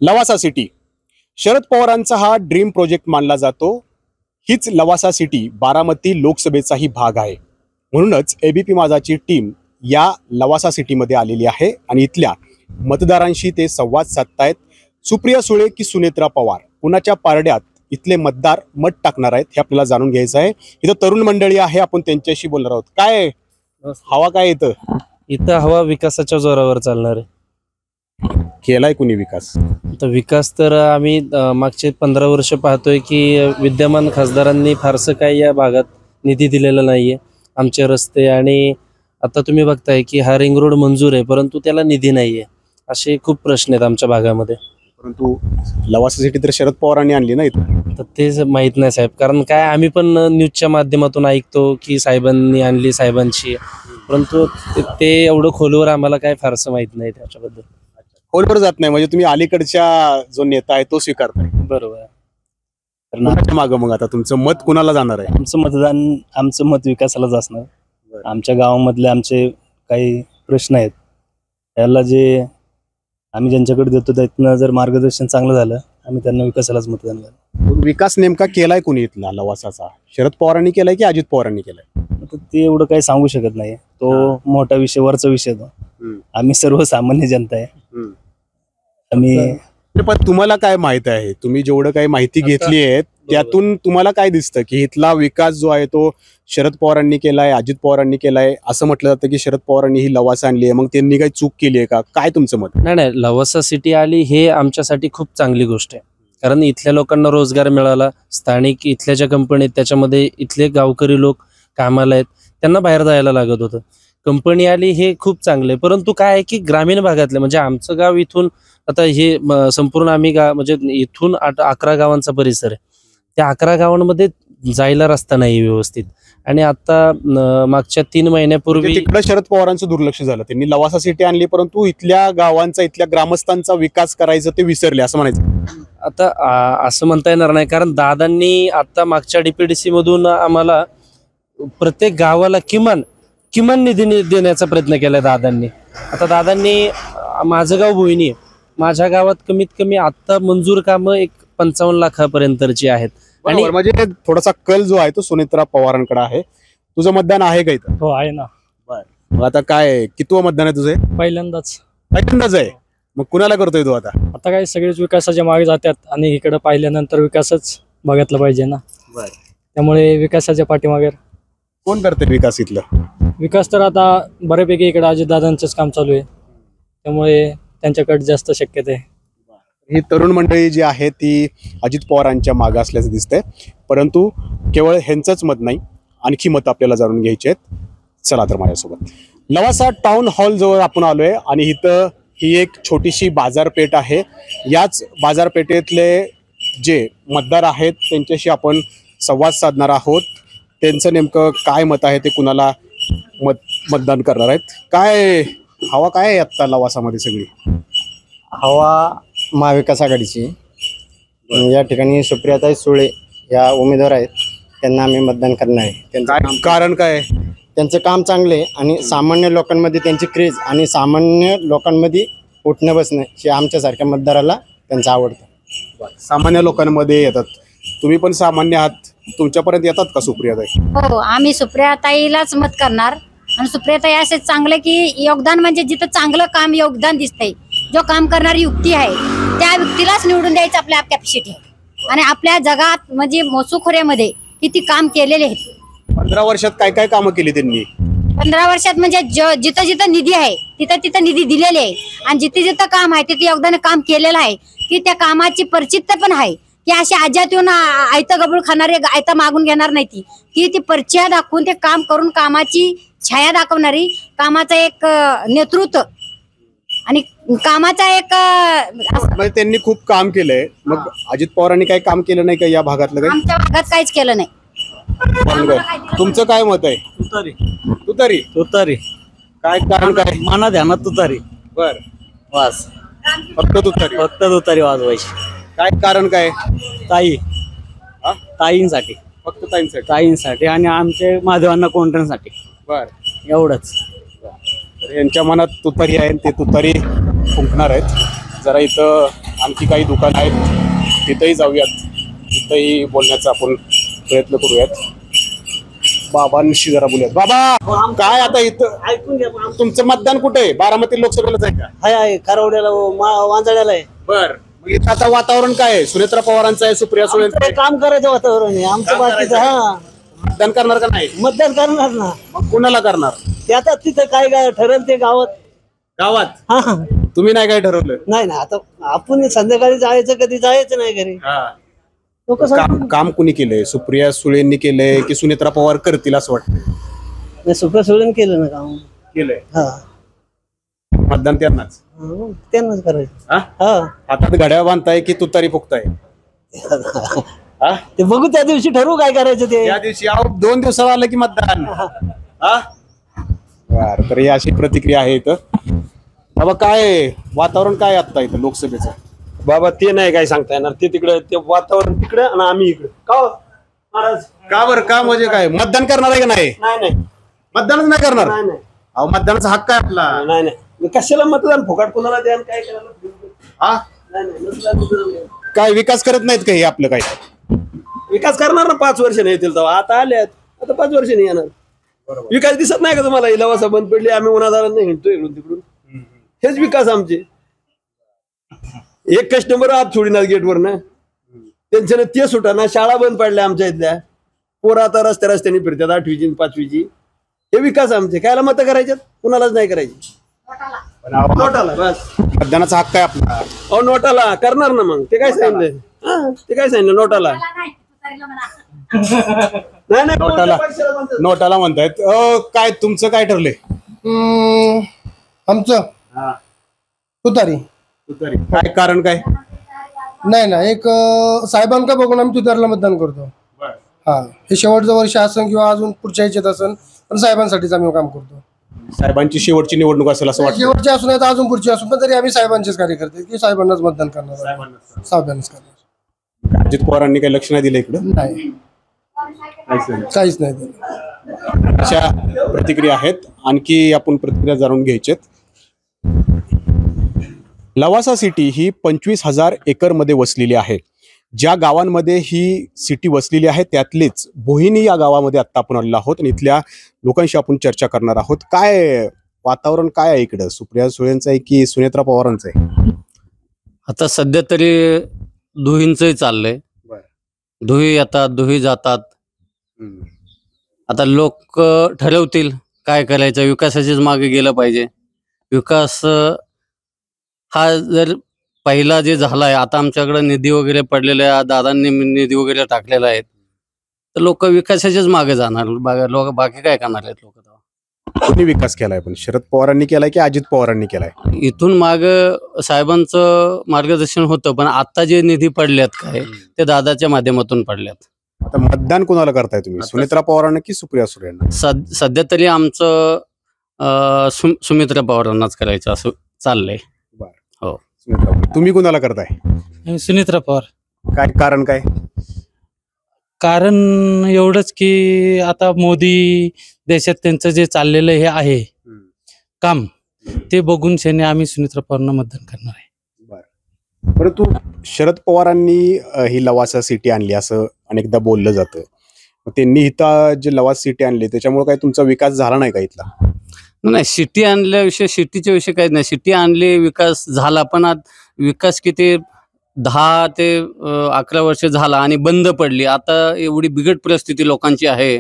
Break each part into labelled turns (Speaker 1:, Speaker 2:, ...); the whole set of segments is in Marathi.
Speaker 1: लवासा सिटी शरद पवारांचा हा ड्रीम प्रोजेक्ट मानला जातो। हीच लवासा सिटी बारामती लोकसभेचाही भाग आहे। म्हणूनच एबीपी माझाची टीम या लवासा सिटीमध्ये आलेली आहे आणि इथल्या मतदारांशी ते संवाद साधतायत। सुप्रिया सुळे की सुनेत्रा पवार, कुणाच्या पारड्यात इथले मतदार मत टाकणार आहेत हे आपल्याला जाणून घ्यायचं आहे। इथं तरुण मंडळी आहे, आपण त्यांच्याशी बोलणार आहोत। काय हवा काय इथं
Speaker 2: हवा विकासाच्या जोरावर चालणार आहे।
Speaker 1: केलाय कुणी विकास?
Speaker 2: तर विकास तर आम्ही मागचे 15 वर्ष पाहतोय की विद्यमान खासदारांनी फारसं काही या भागात निधी दिलेला नाहीये। आमचे रस्ते आणि आता तुम्ही बघताय की हा रिंग रोड मंजूर आहे, परंतु त्याला निधी नाहीये। असे खूप प्रश्न आहेत आमच्या भागामध्ये।
Speaker 1: परंतु लवासा सिटी तर शरद पवारांनी आणली ना इथं,
Speaker 2: तर ते माहित नाही साहेब, कारण काय आम्ही पण न्यूजच्या माध्यमातून ऐकतो की साहेबांनी आणली साहेबांची, परंतु ते एवढं खोलवर आम्हाला काय फारसं माहित नाही त्याच्याबद्दल।
Speaker 1: खोलवर जात नाही म्हणजे तुम्ही अलीकडच्या जो नेता आहे तो स्वीकारताय,
Speaker 2: बरोबर।
Speaker 1: तर मागं मग आता तुमचं मत कुणाला जाणार आहे?
Speaker 2: आमचं मत विकासालाच असणार। आमच्या गावामधले आमचे काही प्रश्न आहेत, त्याला जे आम्ही ज्यांच्याकडे देतो त्यातनं जर मार्गदर्शन चांगलं झालं आम्ही त्यांना विकासालाच मतदान करणार।
Speaker 1: विकास नेमका केलाय कुणी इथला लवासाचा? शरद पवारांनी केलाय की अजित पवारांनी केलाय?
Speaker 2: ते एवढं काही सांगू शकत नाही, तो मोठा विषय, वरचा विषय तो। आम्ही सर्वसामान्य जनता आहे। आम्ही
Speaker 1: पण तुम्हाला काय माहित आहे, तुम्ही जेवढं काही माहिती घेतली आहे त्यातून तुम्हाला काय दिसतं की इथला विकास जो आहे तो शरद पवारांनी केलाय, अजित पवारांनी केलाय? असं म्हटलं जातं की शरद पवारांनी ही लवासा आणली आहे, मग त्यांनी काही चूक केली आहे का? काय तुमचं मत?
Speaker 2: नाही, लवासा सिटी आली हे आमच्यासाठी खूप चांगली गोष्ट आहे, कारण इथल्या लोकांना रोजगार मिळाला। स्थानिक इथल्या ज्या कंपनीत त्याच्यामध्ये इथले गावकरी लोक कामाला आहेत, त्यांना बाहेर जायला लागत होतं। कंपनी आली हे खूप चांगलं आहे, परंतु काय आहे की ग्रामीण भागातले म्हणजे आमचं गाव इथून आता हे संपूर्ण आम्ही म्हणजे इथून 11 गावांचा परिसर आहे, त्या 11 गावांमध्ये जायला रस्ता नाही व्यवस्थित। आणि आता मागच्या 3 महिन्यापूर्वी
Speaker 1: तिकडे शरद पवारांचं दुर्लक्ष झालं, त्यांनी लवासा सिटी आणली परंतु इथल्या गावांचा, इथल्या ग्रामस्थांचा विकास करायचं ते विसरले असं म्हणायचं।
Speaker 2: आता असं म्हणता येणार नाही, कारण दादांनी आता मागच्या डीपीडीसी मधून आम्हाला प्रत्येक गावाला किमान निधी देण्याचा प्रयत्न केला दादांनी। आता दादांनी माझं गाव भुईनी आहे, माझ्या गावात कमीत कमी आता मंजूर कामं 55 लाखापर्यंतची आहेत।
Speaker 1: आणि म्हणजे थोडासा कल जो आहे तो सुनेत्रा पवारांकडे आहे। तुझं मतदान आहे का इथं?
Speaker 3: हो आहे ना।
Speaker 1: मग आता काय कितवं मतदान आहे तुझं?
Speaker 3: पहिल्यांदाच
Speaker 1: आहे। मग कुणाला करतोय तू आता?
Speaker 3: आता काय सगळेच विकासाच्या मागे जातात आणि इकडे पाहिल्यानंतर विकासच बघितला पाहिजे ना। त्यामुळे विकासाच्या पाठीमागे
Speaker 1: कोण करते विकास इथलं?
Speaker 3: विकास तर आता बऱ्यापैकी इकडे अजितदादांचंच काम चालू आहे, त्यामुळे त्यांच्याकडे जास्त शक्यता आहे।
Speaker 1: ही तरुण मंडळी जी आहे ती अजित पवारांच्या मागे असल्याचं दिसतंय, परंतु केवळ ह्यांचंच मत नाही, आणखी मत आपल्याला जाणून घ्यायचे आहेत। चला तर माझ्यासोबत लवासा टाउन हॉल जवळ आपण आलोय आणि इथं ही एक छोटीशी बाजारपेठ आहे। याच बाजारपेठेतले जे मतदार आहेत त्यांच्याशी आपण संवाद साधणार आहोत। त्यांचं नेमकं काय मत आहे, ते कुणाला मतदान करणार आहेत, काय हवा काय आहे आता लवासामध्ये? सगळी
Speaker 4: हवा महाविकास आघाडीची। या ठिकाणी सुप्रियाताई सुळे या उमेदवार आहेत, त्यांना आम्ही मतदान करणार आहे। त्यांचं
Speaker 1: कारण काय?
Speaker 4: त्यांचं काम चांगलं आहे आणि सामान्य लोकांमध्ये त्यांची क्रेज आणि सामान्य लोकांमध्ये उठणं बसणं हे आमच्यासारख्या मतदाराला त्यांचं आवडतं।
Speaker 1: सामान्य लोकांमध्ये येतात, तुम्ही पण सामान्य आहात, तुमच्यापर्यंत येतात का सुप्रियाताई?
Speaker 5: हो, आम्ही सुप्रियाताईलाच मत करणार। आणि सुप्रियाताई असे चांगलं की योगदान म्हणजे जिथं चांगलं काम योगदान दिसतंय, जो काम करणारी युक्ती आहे त्या व्यक्तीलाच निवडून द्यायचं आपल्या कॅपॅसिटी। आणि आपल्या जगात म्हणजे मोसूखोऱ्यामध्ये किती काम केलेले आहेत।
Speaker 1: 15 वर्षात काय काय कामं केली त्यांनी?
Speaker 5: 15 वर्षात म्हणजे जिथं जिथं निधी आहे तिथं निधी दिलेले आहे, आणि जिथे जिथं काम आहे तिथे योगदान काम केलेलं आहे की त्या कामाची परिचितता पण आहे की अशी आज्यात येऊन आयतं गबूळ खाणारे आयतं मागून घेणार नाही की ती परिचय दाखवून ते काम करून कामाची छाया दाखवणारी, कामाचं एक नेतृत्व आणि कामाचा एक
Speaker 1: म्हणजे त्यांनी खूप काम केलंय। मग अजित पवारांनी काही काम केलं नाही का या भागातलं? काही
Speaker 5: आमच्या भागात काहीच केलं नाही।
Speaker 1: तुमचं काय मत आहे?
Speaker 2: तुतारी
Speaker 1: काय कारण काय?
Speaker 2: मना ध्यानात तुतारी।
Speaker 1: बर,
Speaker 2: वास
Speaker 1: फक्त
Speaker 2: तुतारी वाजवायची।
Speaker 1: काय कारण काय?
Speaker 2: ताईंसाठी,
Speaker 1: फक्त ताईंसाठी?
Speaker 2: ताईंसाठी आणि आमचे महादेवांना कोंढऱ्यांसाठी।
Speaker 1: बर,
Speaker 2: एवढंच।
Speaker 1: तर यांच्या मनात तुतारी आहे, ते तुतारी फुंकणार आहेत। जरा इथं आणखी काही दुकान आहेत, तिथेही जाऊयात, तिथेही बोलण्याचा आपण प्रयत्न करूयात. बाबांशी जरा बोलूयात. बाबा, काय आता इथं
Speaker 6: ऐकून घ्या
Speaker 1: तुमचं मतदान कुठे आहे? बारामती लोकसभेलाच आहे का?
Speaker 6: हाय आहे खारवड्याला वांजळ्याला आहे.
Speaker 1: बर, मग इथं आता वातावरण काय आहे? सुनेत्रा पवारांचं आहे, सुप्रिया सुळेंचं
Speaker 6: आमचं
Speaker 1: आहे.
Speaker 6: काम करायचं वातावरण आहे आमचं
Speaker 1: काम
Speaker 6: बाकीचं.
Speaker 1: करायचं
Speaker 6: हा
Speaker 1: मतदान करणार का नाही?
Speaker 6: मतदान करणार ना.
Speaker 1: मग कुणाला करणार?
Speaker 6: ते आता तिथं काय ठरेल ते गावात.
Speaker 1: गावात
Speaker 6: हा हा.
Speaker 1: तुम्ही नाही काय ठरवलं?
Speaker 6: नाही ना, आता आपण संध्याकाळी जायचं, कधी जायचं नाही घरी. लोक
Speaker 1: काम कुणी केलंय? सुप्रिया सुळेंनी केलंय की सुनेत्रा पवार करतील असं वाटतं?
Speaker 6: सुप्रिया सुळेन केलं ना काम.
Speaker 1: केलंय.
Speaker 6: हा
Speaker 1: मतदान त्यांनाच.
Speaker 6: त्यांनाच करायचं.
Speaker 1: हा?
Speaker 6: हा
Speaker 1: हातात घड्याळ बांधताय की तुतारी फुकताय? हा?
Speaker 6: ते बघू त्या दिवशी ठरवू काय करायचं ते.
Speaker 1: त्या दिवशी 2 दिवसावर आलं की मतदान. हा? बरं, तर ही अशी प्रतिक्रिया आहे इथं. बाबा, काय वातावरण काय आता इथं लोकसभेचं?
Speaker 7: बाबा ते नाही काय सांगता येणार. ते तिकडे ते वातावरण तिकडे आणि आम्ही इकडे. का हो? महाराज
Speaker 1: का बरं, का म्हणजे काय? मतदान करणार आहे का नाही?
Speaker 7: नाही नाही
Speaker 1: मतदानच नाही करणार?
Speaker 7: नाही नाही
Speaker 1: अहो, मतदानाचा हक्क आहे आपला.
Speaker 7: नाही नाही. मी कशाला मतदान फुकट कोणाला द्या आणि काय करायला?
Speaker 1: हा?
Speaker 7: नाही नाही, मतदान नाही.
Speaker 1: काय विकास करत नाहीत का हे आपलं काय?
Speaker 7: विकास करणार ना 5 वर्ष नाही येतील तेव्हा. आता आल्यात, आता 5 वर्ष नाही येणार. विकास दिसत नाही का तुम्हाला? इलावासा बंद पडली, आम्ही उन्हादारात नाही हिंडतो इकडून तिकडून. हेच विकास आमचे. एक कस्टमर आत सोडिनात गेटवर ना, त्यांच्यानं ते सुटाना. शाळा बंद पडल्या आमच्या इथल्या. पोरं आता रस्त्याने फिरतात 8वीची आणि 5वीची. हे विकास आमचे. कायला मतं करायच्यात? कुणालाच नाही करायची. नोटाला बस.
Speaker 1: मतदानाचा हक्क आहे आपला.
Speaker 7: अहो नोटाला करणार ना. मग ते काय सांगितलं? ते काय सांगितलं? नोटाला नाही नाही,
Speaker 1: नोटाला
Speaker 7: पैशाला म्हणतात.
Speaker 1: नोटाला म्हणतायत. काय तुमचं काय ठरलंय?
Speaker 8: आमचं तुतारी.
Speaker 1: तुतारी. काय कारण काय?
Speaker 8: नाही ना, एक साहेबांका बघून आम्ही तुतारीला मतदान करतो. हा, हे शेवटचं वर्ष असन किंवा अजून पुढच्या ह्याच्यात असन, पण साहेबांसाठीच आम्ही काम करतो.
Speaker 1: साहेबांची शेवटची निवडणूक असेल असं वाटतं?
Speaker 8: शेवटची असून नाही तर अजून पुढची असून, पण तरी आम्ही साहेबांचेच कार्यकर्ते की साहेबांनाच मतदान करणार. साहेबांनाच करणार.
Speaker 1: अजित पवारांनी काही लक्ष नाही दिलं इकडं?
Speaker 8: नाही, काहीच नाही दिलं.
Speaker 1: अशा प्रतिक्रिया आहेत. आणखी आपण प्रतिक्रिया जाणून घ्यायच्यात. लवासा सिटी ही 25,000 एकरमध्ये वसलेली आहे. ज्या गावांमध्ये ही सिटी वसलेली आहे त्यातलीच बोहिनी या गावामध्ये आत्ता आपण आलेलो आहोत आणि इथल्या लोकांशी आपण चर्चा करणार आहोत. काय वातावरण काय आहे इकडं? सुप्रिया सुळेंचं आहे की सुनेत्रा पवारांचं आहे?
Speaker 9: आता सध्या तरी दुहींचंही चाललंय. दुही येतात, दुही जातात. आता लोक ठरवतील काय करायचं. विकासाच्याच मागे गेलं पाहिजे. विकास हा जर पहिला जे झालाय, आता आमच्याकडे निधी वगैरे पडलेला आहे, दादांनी निधी वगैरे टाकलेला आहे, तर लोक विकासाच्याच मागे जाणार. लोक बाकी काय करणार आहेत लोक?
Speaker 1: कोणी विकास केलाय? पण शरद पवारांनी केलाय की अजित पवारांनी केलाय?
Speaker 9: इथून माग साहेबांचं मार्गदर्शन होतं, पण आता जे निधी पडल्यात काय ते दादाच्या माध्यमातून पडल्यात.
Speaker 1: आता मतदान कोणाला करताय तुम्ही? सुनेत्रा पवारांना की सुप्रिया सुळेंना?
Speaker 9: सध्या तरी आमचं सुमित्रा पवारांनाच करायचं असं चाललंय. हो.
Speaker 1: सुनेत्रा पवार. तुम्ही कोणाला करताय?
Speaker 3: सुनेत्रा पवार.
Speaker 1: काय कारण काय?
Speaker 3: कारण एवढंच की आता मोदी देशात त्यांचं जे चाललेलं हे आहे काम, ते बघून शेने आम्ही सुनेत्रा पवारांना मतदान करणार आहे.
Speaker 1: परंतु शरद पवारांनी ही लवासा सिटी आणली असं अनेकदा बोललं जातं. त्यांनी इथं जे लवासा सिटी आणली त्याच्यामुळे काय तुमचा विकास झाला नाही का इथला?
Speaker 9: नाही, सिटी आणल्याविषयी, सिटीच्या विषयी काहीच नाही. सिटी आणली, विकास झाला, पण विकास किती 10 ते 11 वर्ष झाला आणि बंद पडली. आता एवढी बिकट परिस्थिती लोकांची आहे,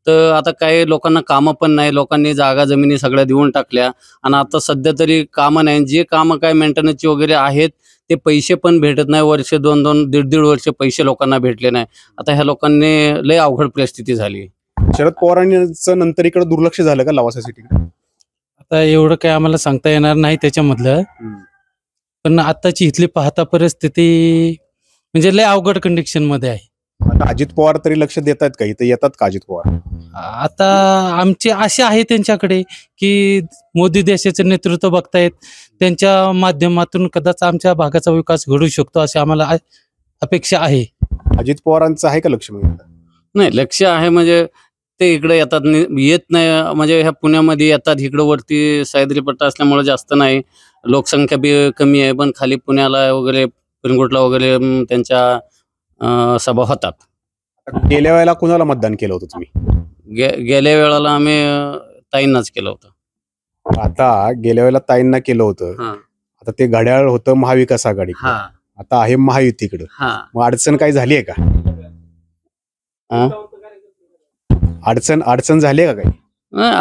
Speaker 9: तर आता काही लोकांना कामं पण नाही. लोकांनी जागा जमिनी सगळ्या देऊन टाकल्या आणि आता सध्या तरी कामं नाही. जे कामं काय मेंटेनन्सची वगैरे आहेत ते पैसे पण भेटत नाही. वर्ष 2-2, 1.5 वर्ष पैसे लोकांना भेटले नाही. आता ह्या लोकांनी लय अवघड परिस्थिती झाली.
Speaker 1: शरद पवारांचं नंतर इकडे दुर्लक्ष झालं का लवासा सिटीकडे?
Speaker 3: आता एवढं काय आम्हाला सांगता येणार नाही त्याच्यामधलं, पण आताची इथली पाहता परिस्थिती म्हणजे लय अवघड कंडिशन मध्ये आहे.
Speaker 1: आता अजित पवार तरी लक्ष देत आहेत का? इथं येतात का अजित पवार?
Speaker 3: आता आमची आशा आहे त्यांच्याकडे की मोदी देशाचं नेतृत्व बघतायत, त्यांच्या माध्यमातून कदाच आमच्या भागाचा विकास घडू शकतो अशी आम्हाला अपेक्षा आहे.
Speaker 1: अजित पवारांचं आहे का लक्ष?
Speaker 9: नाही, लक्ष आहे म्हणजे ते इकडे येतात, येत नाही. म्हणजे ह्या पुण्यामध्ये येतात, इकडं वरती सह्याद्री पट्टा असल्यामुळे जास्त नाही, लोकसंख्या बी कमी आहे, पण खाली पुण्याला वगैरे पिरंगुटला वगैरे त्यांच्या सभा होतात.
Speaker 1: गेल्या वेळेला कुणाला मतदान केलं होतं तुम्ही?
Speaker 9: गेल्या वेळेला आम्ही ताईंनाच केलं होतं.
Speaker 1: आता गेल्या वेळेला ताईंना केलं होतं,
Speaker 9: हा.
Speaker 1: आता ते घड्याळ होतं महाविकास आघाडी,
Speaker 9: हा
Speaker 1: आता आहे महायुतीकडं.
Speaker 9: हा
Speaker 1: मग अडचण काय झाली आहे का?
Speaker 9: हा.
Speaker 1: अडचण झाली आहे का काही?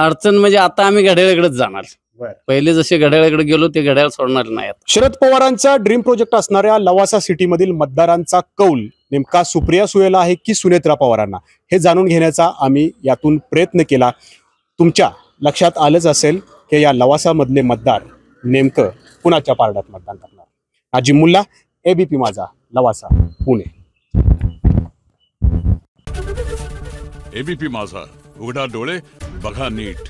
Speaker 9: अडचण म्हणजे आता आम्ही घड्याळाकडेच जाणार.
Speaker 1: बरं.
Speaker 9: पहिले जसे घड्याळाकडे गेलो ते घड्याळ सोडणार नाही आता.
Speaker 1: शरद पवारांचा ड्रीम प्रोजेक्ट असणाऱ्या लवासा सिटीमधील मतदारांचा कौल नेमका सुप्रिया सुळेला आहे की सुनेत्रा पवारांना, हे जाणून घेण्याचा आम्ही यातून प्रयत्न केला. तुमच्या लक्षात आलंच असेल की या लवासामधले मतदार नेमकं कुणाच्या पारड्यात मतदान करणार. नाजिम मुल्ला, ABP माझा, लवासा, पुणे.
Speaker 10: ABP माझा, उघडा डोळे बघा नीट.